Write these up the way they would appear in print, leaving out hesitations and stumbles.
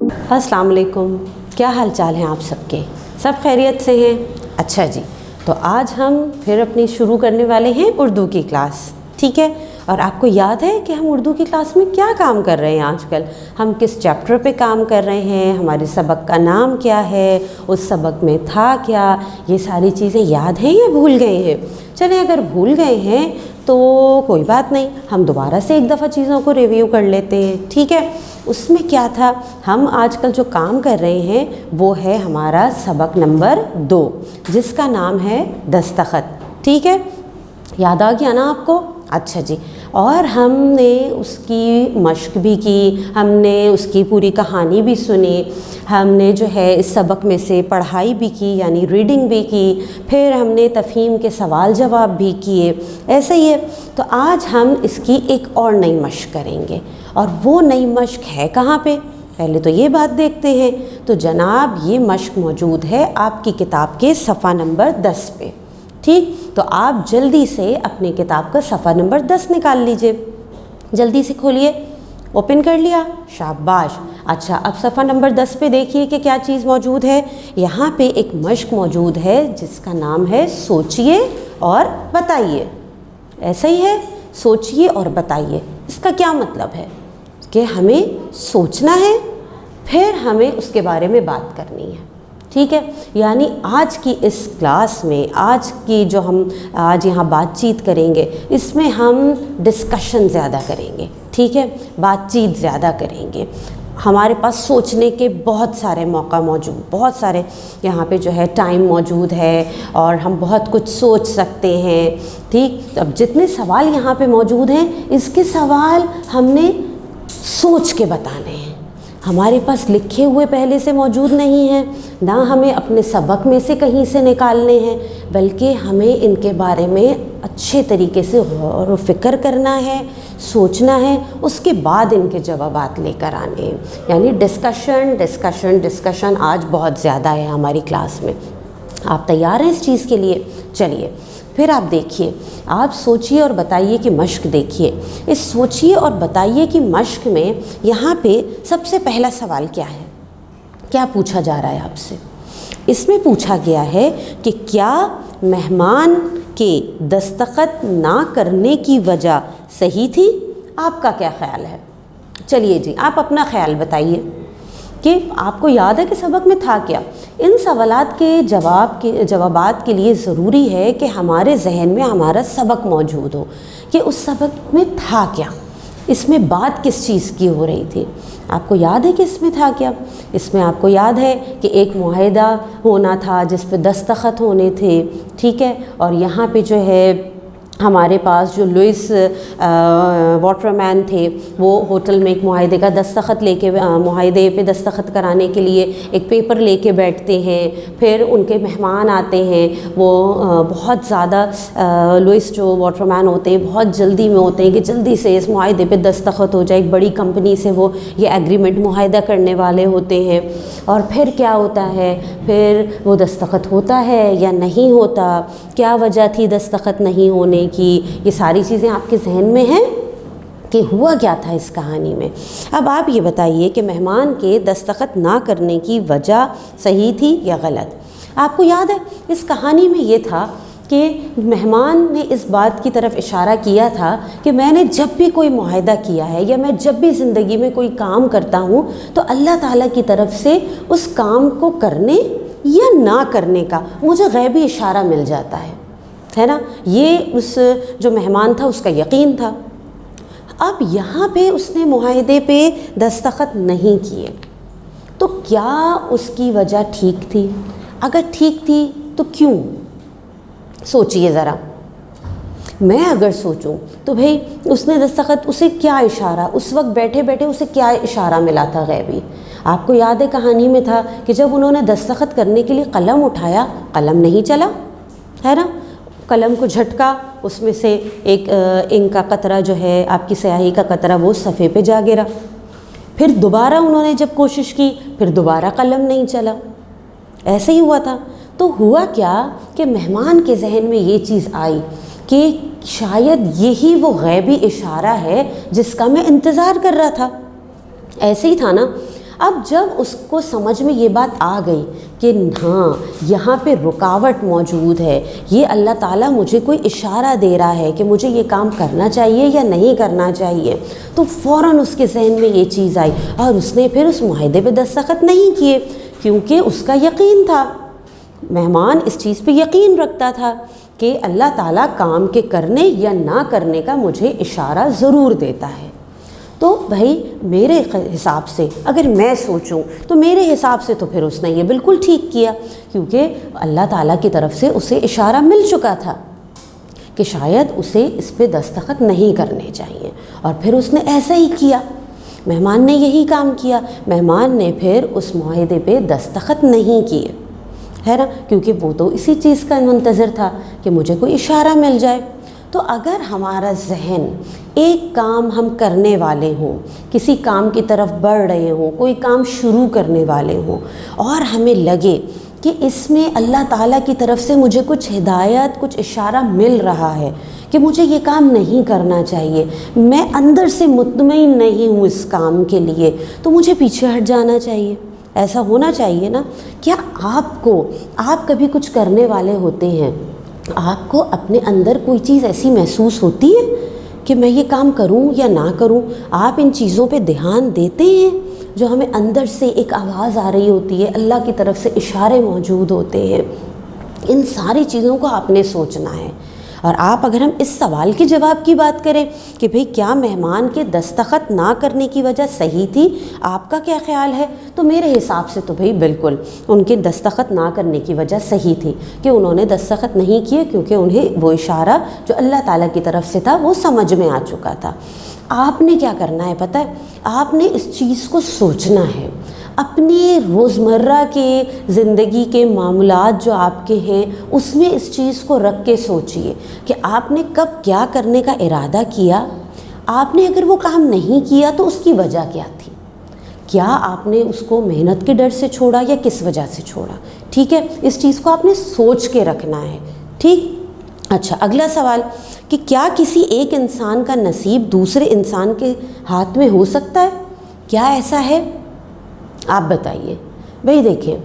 السلام علیکم، کیا حال چال ہیں آپ سب کے؟ سب خیریت سے ہیں؟ اچھا جی، تو آج ہم پھر اپنی شروع کرنے والے ہیں اردو کی کلاس، ٹھیک ہے؟ اور آپ کو یاد ہے کہ ہم اردو کی کلاس میں کیا کام کر رہے ہیں آج کل؟ ہم کس چیپٹر پہ کام کر رہے ہیں، ہمارے سبق کا نام کیا ہے، اس سبق میں تھا کیا، یہ ساری چیزیں یاد ہیں یا بھول گئے ہیں؟ چلیں اگر بھول گئے ہیں تو کوئی بات نہیں، ہم دوبارہ سے ایک دفعہ چیزوں کو ریویو کر لیتے ہیں، ٹھیک ہے؟ اس میں کیا تھا، ہم آج کل جو کام کر رہے ہیں وہ ہے ہمارا سبق نمبر 2 جس کا نام ہے دستخط، ٹھیک ہے؟ یاد آ گیا نا آپ کو؟ اچھا جی، اور ہم نے اس کی مشق بھی کی، ہم نے اس کی پوری کہانی بھی سنی، ہم نے جو ہے اس سبق میں سے پڑھائی بھی کی یعنی ریڈنگ بھی کی، پھر ہم نے تفہیم کے سوال جواب بھی کیے، ایسا ہی ہے۔ تو آج ہم اس کی ایک اور نئی مشق کریں گے، اور وہ نئی مشق ہے کہاں پہ؟ پہلے تو یہ بات دیکھتے ہیں۔ تو جناب یہ مشق موجود ہے آپ کی کتاب کے صفحہ نمبر 10 پہ، ٹھیک؟ تو آپ جلدی سے اپنی کتاب کا صفحہ نمبر 10 نکال لیجئے، جلدی سے کھولیے۔ اوپن کر لیا؟ شاباش۔ اچھا، اب صفحہ نمبر 10 پہ دیکھیے کہ کیا چیز موجود ہے۔ یہاں پہ ایک مشق موجود ہے جس کا نام ہے سوچئے اور بتائیے، ایسا ہی ہے، سوچئے اور بتائیے۔ اس کا کیا مطلب ہے کہ ہمیں سوچنا ہے، پھر ہمیں اس کے بارے میں بات کرنی ہے، ٹھیک ہے؟ یعنی آج کی اس کلاس میں، آج کی جو ہم آج یہاں بات چیت کریں گے، اس میں ہم ڈسکشن زیادہ کریں گے، ٹھیک ہے؟ بات چیت زیادہ کریں گے۔ ہمارے پاس سوچنے کے بہت سارے موقع موجود، بہت سارے یہاں پہ جو ہے ٹائم موجود ہے، اور ہم بہت کچھ سوچ سکتے ہیں، ٹھیک؟ اب جتنے سوال یہاں پہ موجود ہیں، اس کے سوال ہم نے سوچ کے بتانے ہیں، ہمارے پاس لکھے ہوئے پہلے سے موجود نہیں ہیں، نہ ہمیں اپنے سبق میں سے کہیں سے نکالنے ہیں، بلکہ ہمیں ان کے بارے میں اچھے طریقے سے غور و فکر کرنا ہے، سوچنا ہے، اس کے بعد ان کے جوابات لے کر آنے ہیں۔ یعنی ڈسکشن ڈسکشن ڈسکشن آج بہت زیادہ ہے ہماری کلاس میں۔ آپ تیار ہیں اس چیز کے لیے؟ چلیے پھر آپ دیکھیے، آپ سوچئے اور بتائیے کی مشق دیکھیے۔ اس سوچئے اور بتائیے کی مشق میں یہاں پہ سب سے پہلا سوال کیا ہے؟ کیا پوچھا جا رہا ہے آپ سے؟ اس میں پوچھا گیا ہے کہ کیا مہمان کے دستخط نہ کرنے کی وجہ صحیح تھی؟ آپ کا کیا خیال ہے؟ چلیے جی، آپ اپنا خیال بتائیے کہ آپ کو یاد ہے کہ سبق میں تھا کیا؟ ان سوالات کے جوابات کے لیے ضروری ہے کہ ہمارے ذہن میں ہمارا سبق موجود ہو کہ اس سبق میں تھا کیا، اس میں بات کس چیز کی ہو رہی تھی۔ آپ کو یاد ہے کہ اس میں تھا کیا؟ اس میں آپ کو یاد ہے کہ ایک معاہدہ ہونا تھا جس پہ دستخط ہونے تھے، ٹھیک ہے؟ اور یہاں پہ جو ہے ہمارے پاس جو لوئس واٹر مین تھے، وہ ہوٹل میں ایک معاہدے کا دستخط لے کے، معاہدے پہ دستخط کرانے کے لیے ایک پیپر لے کے بیٹھتے ہیں، پھر ان کے مہمان آتے ہیں، وہ بہت زیادہ لوئس جو واٹر مین ہوتے ہیں بہت جلدی میں ہوتے ہیں کہ جلدی سے اس معاہدے پہ دستخط ہو جائے، ایک بڑی کمپنی سے وہ یہ ایگریمنٹ معاہدہ کرنے والے ہوتے ہیں، اور پھر کیا ہوتا ہے، پھر وہ دستخط ہوتا ہے یا نہیں ہوتا، کیا وجہ تھی دستخط نہیں ہونے کی، یہ ساری چیزیں آپ کے ذہن میں ہیں کہ ہوا کیا تھا اس کہانی میں۔ اب آپ یہ بتائیے کہ مہمان کے دستخط نہ کرنے کی وجہ صحیح تھی یا غلط؟ آپ کو یاد ہے اس کہانی میں یہ تھا کہ مہمان نے اس بات کی طرف اشارہ کیا تھا کہ میں نے جب بھی کوئی معاہدہ کیا ہے یا میں جب بھی زندگی میں کوئی کام کرتا ہوں تو اللہ تعالیٰ کی طرف سے اس کام کو کرنے یا نہ کرنے کا مجھے غیبی اشارہ مل جاتا ہے نا؟ یہ اس جو مہمان تھا اس کا یقین تھا۔ اب یہاں پہ اس نے معاہدے پہ دستخط نہیں کیے، تو کیا اس کی وجہ ٹھیک تھی؟ اگر ٹھیک تھی تو کیوں؟ سوچئے ذرا۔ میں اگر سوچوں تو بھئی اس نے دستخط، اسے کیا اشارہ، اس وقت بیٹھے بیٹھے اسے کیا اشارہ ملا تھا غیبی؟ آپ کو یاد ہے کہانی میں تھا کہ جب انہوں نے دستخط کرنے کے لیے قلم اٹھایا، قلم نہیں چلا، ہے نا؟ قلم کو جھٹکا، اس میں سے ایک انک کا قطرہ جو ہے، آپ کی سیاہی کا قطرہ، وہ صفحے پہ جا گرا۔ پھر دوبارہ انہوں نے جب کوشش کی، پھر دوبارہ قلم نہیں چلا، ایسے ہی ہوا تھا۔ تو ہوا کیا کہ مہمان کے ذہن میں یہ چیز آئی کہ شاید یہی وہ غیبی اشارہ ہے جس کا میں انتظار کر رہا تھا۔ ایسے ہی تھا نا، اب جب اس کو سمجھ میں یہ بات آ گئی کہ ہاں یہاں پہ رکاوٹ موجود ہے، یہ اللہ تعالیٰ مجھے کوئی اشارہ دے رہا ہے کہ مجھے یہ کام کرنا چاہیے یا نہیں کرنا چاہیے، تو فوراً اس کے ذہن میں یہ چیز آئی اور اس نے پھر اس معاہدے پہ دستخط نہیں کیے، کیونکہ اس کا یقین تھا، مہمان اس چیز پہ یقین رکھتا تھا کہ اللہ تعالیٰ کام کے کرنے یا نہ کرنے کا مجھے اشارہ ضرور دیتا ہے۔ تو بھائی میرے حساب سے اگر میں سوچوں تو میرے حساب سے تو پھر اس نے یہ بالکل ٹھیک کیا، کیونکہ اللہ تعالیٰ کی طرف سے اسے اشارہ مل چکا تھا کہ شاید اسے اس پہ دستخط نہیں کرنے چاہیے، اور پھر اس نے ایسا ہی کیا، مہمان نے یہی کام کیا، مہمان نے پھر اس معاہدے پہ دستخط نہیں کیے، ہے نا، کیونکہ وہ تو اسی چیز کا منتظر تھا کہ مجھے کوئی اشارہ مل جائے۔ تو اگر ہمارا ذہن ایک کام ہم کرنے والے ہوں، کسی کام کی طرف بڑھ رہے ہوں، کوئی کام شروع کرنے والے ہوں، اور ہمیں لگے کہ اس میں اللہ تعالیٰ کی طرف سے مجھے کچھ ہدایت، کچھ اشارہ مل رہا ہے کہ مجھے یہ کام نہیں کرنا چاہیے، میں اندر سے مطمئن نہیں ہوں اس کام کے لیے، تو مجھے پیچھے ہٹ جانا چاہیے، ایسا ہونا چاہیے نا۔ کیا آپ کبھی کچھ کرنے والے ہوتے ہیں، آپ کو اپنے اندر کوئی چیز ایسی محسوس ہوتی ہے کہ میں یہ کام کروں یا نہ کروں؟ آپ ان چیزوں پہ دھیان دیتے ہیں جو ہمیں اندر سے ایک آواز آ رہی ہوتی ہے، اللہ کی طرف سے اشارے موجود ہوتے ہیں؟ ان ساری چیزوں کو آپ نے سوچنا ہے۔ اور آپ اگر ہم اس سوال کے جواب کی بات کریں کہ بھئی کیا مہمان کے دستخط نہ کرنے کی وجہ صحیح تھی، آپ کا کیا خیال ہے؟ تو میرے حساب سے تو بھئی بالکل ان کے دستخط نہ کرنے کی وجہ صحیح تھی کہ انہوں نے دستخط نہیں کیے، کیونکہ انہیں وہ اشارہ جو اللہ تعالیٰ کی طرف سے تھا وہ سمجھ میں آ چکا تھا۔ آپ نے کیا کرنا ہے پتہ ہے؟ آپ نے اس چیز کو سوچنا ہے، اپنی روزمرہ کے زندگی کے معاملات جو آپ کے ہیں اس میں اس چیز کو رکھ کے سوچئے کہ آپ نے کب کیا کرنے کا ارادہ کیا، آپ نے اگر وہ کام نہیں کیا تو اس کی وجہ کیا تھی، کیا آپ نے اس کو محنت کے ڈر سے چھوڑا یا کس وجہ سے چھوڑا؟ ٹھیک ہے، اس چیز کو آپ نے سوچ کے رکھنا ہے۔ ٹھیک، اچھا اگلا سوال کہ کیا کسی ایک انسان کا نصیب دوسرے انسان کے ہاتھ میں ہو سکتا ہے؟ کیا ایسا ہے؟ آپ بتائیے۔ بھئی دیکھیں،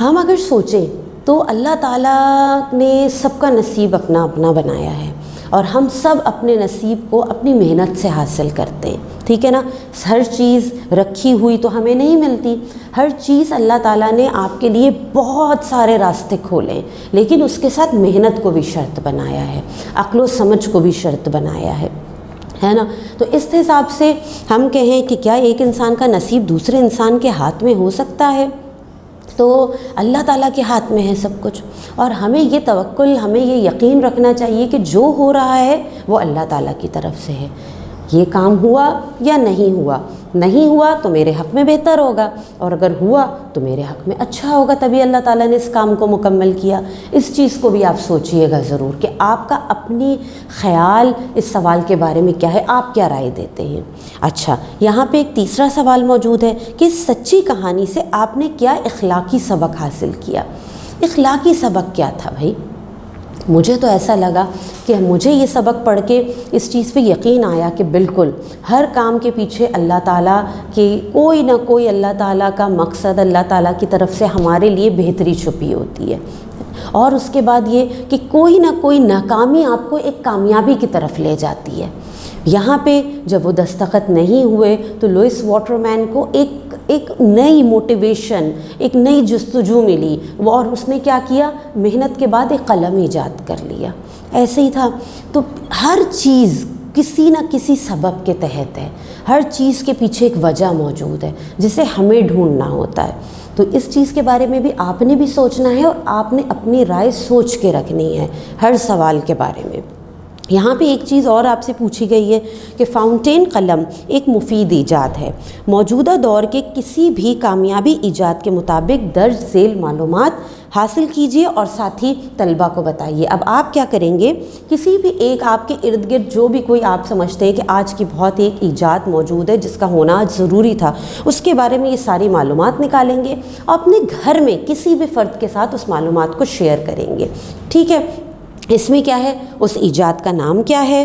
ہم اگر سوچیں تو اللہ تعالیٰ نے سب کا نصیب اپنا اپنا بنایا ہے، اور ہم سب اپنے نصیب کو اپنی محنت سے حاصل کرتے ہیں، ٹھیک ہے نا۔ ہر چیز رکھی ہوئی تو ہمیں نہیں ملتی، ہر چیز اللہ تعالیٰ نے آپ کے لیے بہت سارے راستے کھولے ہیں، لیکن اس کے ساتھ محنت کو بھی شرط بنایا ہے، عقل و سمجھ کو بھی شرط بنایا ہے نا۔ تو اس حساب سے ہم کہیں کہ کیا ایک انسان کا نصیب دوسرے انسان کے ہاتھ میں ہو سکتا ہے؟ تو اللہ تعالیٰ کے ہاتھ میں ہے سب کچھ، اور ہمیں یہ توکل، ہمیں یہ یقین رکھنا چاہیے کہ جو ہو رہا ہے وہ اللہ تعالیٰ کی طرف سے ہے۔ یہ کام ہوا یا نہیں ہوا، نہیں ہوا تو میرے حق میں بہتر ہوگا، اور اگر ہوا تو میرے حق میں اچھا ہوگا، تبھی اللہ تعالیٰ نے اس کام کو مکمل کیا۔ اس چیز کو بھی آپ سوچئے گا ضرور کہ آپ کا اپنی خیال اس سوال کے بارے میں کیا ہے، آپ کیا رائے دیتے ہیں۔ اچھا، یہاں پہ ایک تیسرا سوال موجود ہے کہ سچی کہانی سے آپ نے کیا اخلاقی سبق حاصل کیا؟ اخلاقی سبق کیا تھا بھائی؟ مجھے تو ایسا لگا کہ مجھے یہ سبق پڑھ کے اس چیز پہ یقین آیا کہ بالکل ہر کام کے پیچھے اللہ تعالیٰ کی کوئی نہ کوئی اللہ تعالیٰ کا مقصد، اللہ تعالیٰ کی طرف سے ہمارے لیے بہتری چھپی ہوتی ہے، اور اس کے بعد یہ کہ کوئی نہ کوئی ناکامی آپ کو ایک کامیابی کی طرف لے جاتی ہے۔ یہاں پہ جب وہ دستخط نہیں ہوئے تو لوئس واٹر مین کو ایک نئی موٹیویشن، ایک نئی جستجو ملی، اور اس نے کیا کیا؟ محنت کے بعد ایک قلم ایجاد کر لیا۔ ایسے ہی تھا، تو ہر چیز کسی نہ کسی سبب کے تحت ہے، ہر چیز کے پیچھے ایک وجہ موجود ہے جسے ہمیں ڈھونڈنا ہوتا ہے۔ تو اس چیز کے بارے میں بھی آپ نے بھی سوچنا ہے، اور آپ نے اپنی رائے سوچ کے رکھنی ہے ہر سوال کے بارے میں۔ یہاں پہ ایک چیز اور آپ سے پوچھی گئی ہے کہ فاؤنٹین قلم ایک مفید ایجاد ہے، موجودہ دور کے کسی بھی کامیابی ایجاد کے مطابق درج ذیل معلومات حاصل کیجیے اور ساتھ ہی طلبہ کو بتائیے۔ اب آپ کیا کریں گے؟ کسی بھی ایک آپ کے ارد گرد جو بھی کوئی آپ سمجھتے ہیں کہ آج کی بہت ایک ایجاد موجود ہے جس کا ہونا ضروری تھا، اس کے بارے میں یہ ساری معلومات نکالیں گے اور اپنے گھر میں کسی بھی فرد کے ساتھ اس معلومات کو شیئر کریں گے۔ ٹھیک ہے، اس میں کیا ہے؟ اس ایجاد کا نام کیا ہے،